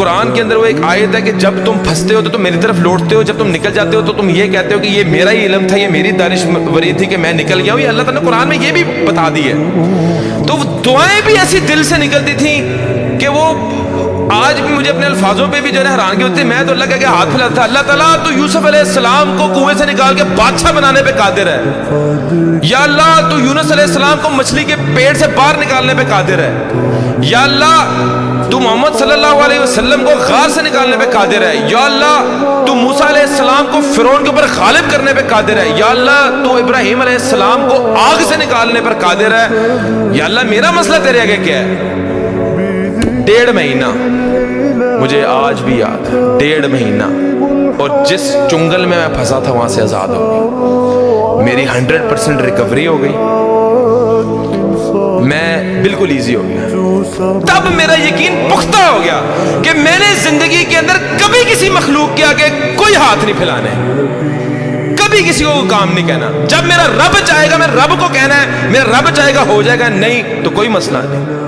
قرآن کے اندر وہ ایک آیت ہے کہ جب تم پھنستے ہو تو تم میری طرف لوٹتے ہو، جب تم نکل جاتے ہو تو تم یہ کہتے ہو کہ یہ میرا ہی علم تھا، یہ میری دانشوری تھی کہ میں نکل گیا ہوں. یہ اللہ تعالیٰ نے قرآن میں یہ بھی بتا دی ہے. تو وہ دعائیں بھی ایسی دل سے نکلتی تھیں کہ وہ آج بھی مجھے اپنے الفاظوں پہ بھی جو ہے حیرانگی ہوتی ہے. میں تو اللہ کے ہاتھ پھیلاتا تھا، اللہ تعالیٰ تو یوسف علیہ السلام کو کنویں سے نکال کے بادشاہ بنانے پہ قادر ہے. یا اللہ تو یونس علیہ السلام کو مچھلی کے پیٹ سے باہر نکالنے پہ قادر ہے. یا اللہ تو محمد صلی اللہ علیہ وسلم کو غار سے نکالنے پہ قادر ہے. یا اللہ تو موسیٰ علیہ السلام کو فرعون کے اوپر غالب کرنے پہ قادر ہے. یا اللہ تو ابراہیم علیہ السلام کو آگ سے نکالنے پر قادر ہے. یا اللہ میرا مسئلہ تیرے آگے کیا ہے؟ 1.5 مہینہ مجھے آج بھی یاد ہے، 1.5 مہینہ، اور جس چنگل میں پھنسا تھا وہاں سے آزاد ہو گئی. میری 100% ریکوری ہو گئی، میں بالکل ایزی ہو گیا. تب میرا یقین پختہ ہو گیا کہ میں نے زندگی کے اندر کبھی کسی مخلوق کے آگے کوئی ہاتھ نہیں پھیلانے، کبھی کسی کو کام نہیں کہنا. جب میرا رب چاہے گا میں رب کو کہنا ہے، میرا رب چاہے گا ہو جائے گا، نہیں تو کوئی مسئلہ نہیں.